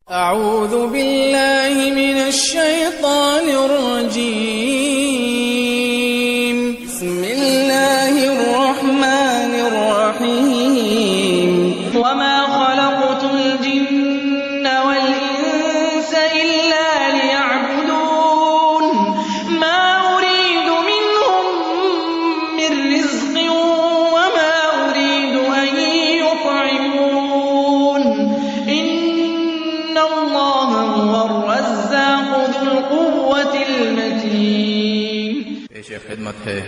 أعوذ بالله من الشيطان الرجيم. بسم الله الرحمن الرحيم. وما خلقت الجن والإنس إلا ليعبدون ما أريد منهم من رزق وما أريد أن يطعمون إن الله هو الرزاق ذو القوة المتين. پیش خدمت ہے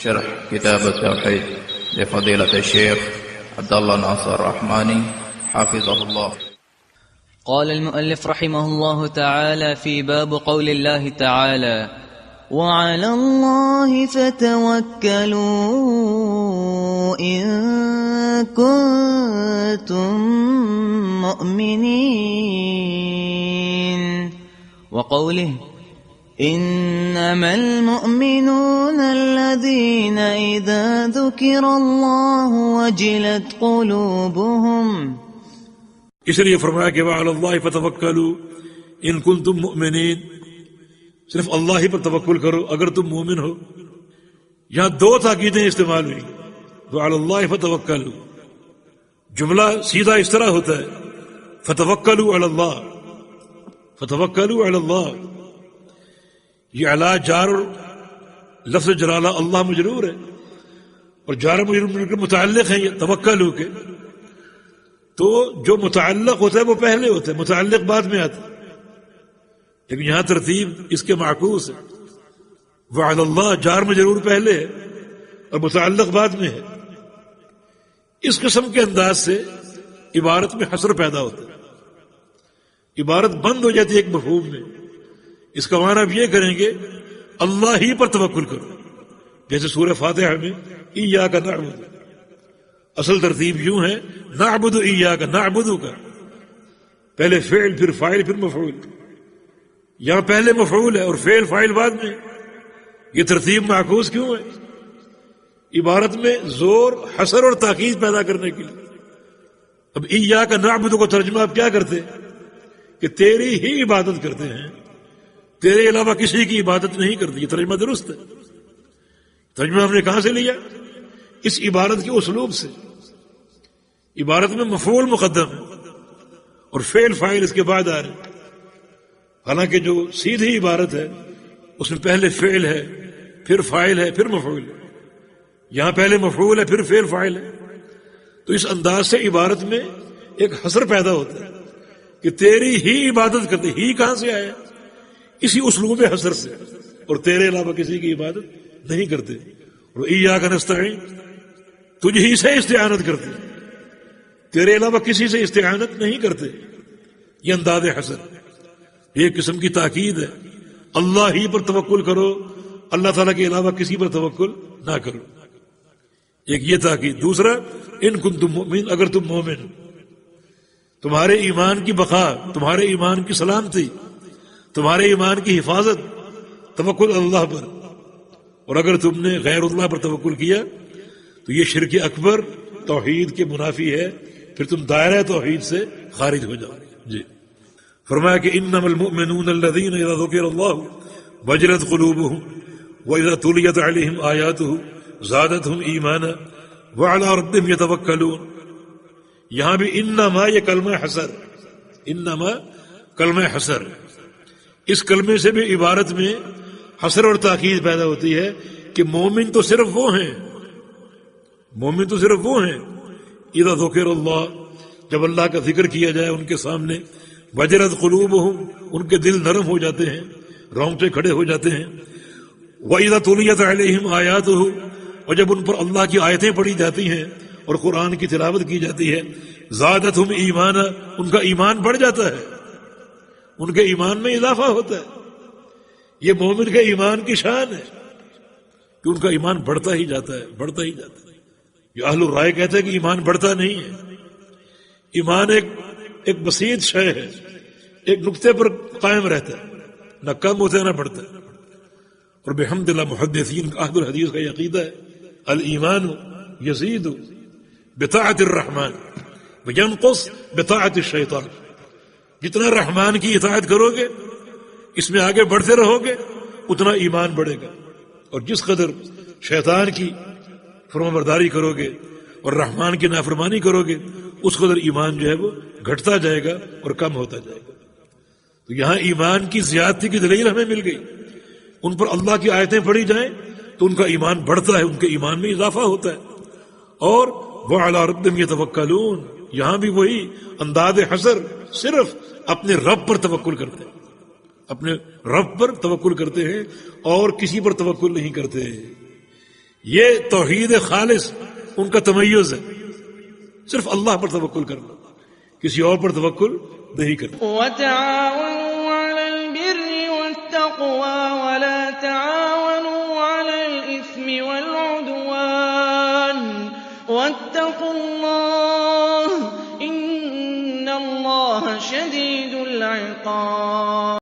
شرح کتاب التوحید لفضیلۃ الشیخ عبداللہ ناصر رحمانی حافظہ اللہ. قال المؤلف رحمه الله تعالى في باب قول الله تعالى وعلى الله فتوكلوا إن كنتم مؤمنين، وقوله إنما المؤمنون الذين إذا ذكر الله وجلت قلوبهم. اس لیے فرمایا کہ وعلی اللہ فتوکلوا ان کنتم مؤمنین، صرف اللہ ہی پر توکل کرو اگر تم مومن ہو. یہاں دو تاکیدیں استعمال ہوئی. وعلی اللہ فتوکلوا، جملہ سیدھا اس طرح ہوتا ہے فتوکلوا علی اللہ، فتوکلوا علی اللہ. یہ علی جار لفظ جلالہ اللہ مجرور ہے، اور جار مجرور کے متعلق ہیں یہ توکلوا کے. تو جو متعلق ہوتا ہے وہ پہلے ہوتا ہے، متعلق بعد میں آتا ہے. لیکن یہاں ترتیب اس کے معکوس ہے. وعلی اللہ جار مجرور پہلے ہے اور متعلق بعد میں ہے. اس قسم کے انداز سے عبارت میں حصر پیدا ہوتا ہے، عبارت بند ہو جاتی ہے ایک مفہوم میں. اس کا معنی اب یہ کریں گے اللہ ہی پر توکل کرو، جیسے سورہ فاتحہ میں ایاک نعبد. اصل ترتیب یوں ہے نعبد ایاک، نعبد کا پہلے فعل پھر فاعل پھر مفعول. یہاں پہلے مفعول ہے اور فعل فاعل بعد میں. یہ ترتیب معکوس کیوں ہے؟ عبارت میں زور حصر اور تاکید پیدا کرنے کے لیے. اب ایاک نعبد کو ترجمہ آپ کیا کرتے کہ تیری ہی عبادت کرتے ہیں، تیرے علاوہ کسی کی عبادت نہیں کرتی. یہ ترجمہ درست ہے. ترجمہ ہم نے کہاں سے لیا؟ اس عبارت کے اسلوب سے. عبارت میں مفعول مقدم ہے اور فعل فاعل اس کے بعد آ رہے ہیں. حالانکہ جو سیدھی عبارت ہے اس میں پہلے فعل ہے پھر فاعل ہے پھر مفعول ہے. یہاں پہلے مفعول ہے پھر فعل فاعل ہے. تو اس انداز سے عبارت میں ایک حصر پیدا ہوتا ہے کہ تیری ہی عبادت کرتے. ہی کہاں سے آیا؟ اسی اسلوب حصر سے. اور تیرے علاوہ کسی کی عبادت نہیں کرتے. اور ایاک نستعین، تجھ ہی سے استعانت کرتے، تیرے علاوہ کسی سے استعانت نہیں کرتے. یہ انداز حصر ایک قسم کی تاکید ہے. اللہ ہی پر توکل کرو، اللہ تعالیٰ کے علاوہ کسی پر توکل نہ کرو. ایک یہ تاکید. دوسرا ان کنتم مؤمن، اگر تم مومن ہو، تمہارے ایمان کی بقا، تمہارے ایمان کی سلامتی، تمہارے ایمان کی حفاظت توکل اللہ پر. اور اگر تم نے غیر اللہ پر توکل کیا تو یہ شرک اکبر توحید کے منافی ہے، پھر تم دائرہ توحید سے خارج ہو جاؤ. جی فرمایا کہ انما المؤمنون الذین اذا ذکر اللہ وجلت قلوبهم واذا تلیت علیہم آیاتہ زادتہم ایمانا وعلی ربہم یتوکلون. یہاں بھی انما یہ کلمہ حصر، انما کلمہ حصر. اس کلمے سے بھی عبارت میں حصر اور تاکید پیدا ہوتی ہے کہ مومن تو صرف وہ ہیں، مومن تو صرف وہ ہیں اذا ذکر اللہ، جب اللہ کا ذکر کیا جائے ان کے سامنے، وجلت قلوبہم، ان کے دل نرم ہو جاتے ہیں، رونگٹے کھڑے ہو جاتے ہیں. وَإِذَا تُلِيَتْ عَلَيْهِمْ آيَاتُهُ، اور جب ان پر اللہ کی آیتیں پڑھی جاتی ہیں اور قرآن کی تلاوت کی جاتی ہے، زادتہم ایمانا، ان کا ایمان بڑھ جاتا ہے، ان کے ایمان میں اضافہ ہوتا ہے. یہ مومن کے ایمان کی شان ہے کہ ان کا ایمان بڑھتا ہی جاتا ہے، بڑھتا ہی جاتا ہے. یہ اہل الرائے کہتے ہیں کہ ایمان بڑھتا نہیں ہے. ایمان ایک بسیط شے ہے، ایک نقطے پر قائم رہتا ہے، نہ کم ہوتا ہے نہ بڑھتا ہے. اور بحمد اللہ محدثین کا اہل الحدیث کا عقیدہ ہے الایمان یزید بطاعت الرحمن وینقص بطاعت الشیطان. جتنا رحمان کی اطاعت کرو گے، اس میں آگے بڑھتے رہو گے، اتنا ایمان بڑھے گا، اور جس قدر شیطان کی فرمانبرداری کرو گے اور رحمان کی نافرمانی کرو گے، اس قدر ایمان جو ہے وہ گھٹتا جائے گا اور کم ہوتا جائے گا۔ تو یہاں ایمان کی زیادتی کی دلیل ہمیں مل گئی، ان پر اللہ کی آیتیں پڑھی جائیں تو ان کا ایمان بڑھتا ہے، ان کے ایمان میں اضافہ ہوتا ہے۔ اور وَعَلَىٰ رَبِّهِمْ يَتَوَكَّلُونَ، یہاں بھی وہی انداز حصر، صرف اپنے رب پر توکل کرتے ہیں، اپنے رب پر توکل کرتے ہیں اور کسی پر توکل نہیں کرتے۔ یہ توحید خالص ان کا تمیز ہے، صرف اللہ پر توکل کرنا، کسی اور پر توکل نہیں کرنا۔ وتعاونوا على البر والتقوى ولا تعاونوا على الإثم والعدوان واتقوا الله إن الله شديد العقاب۔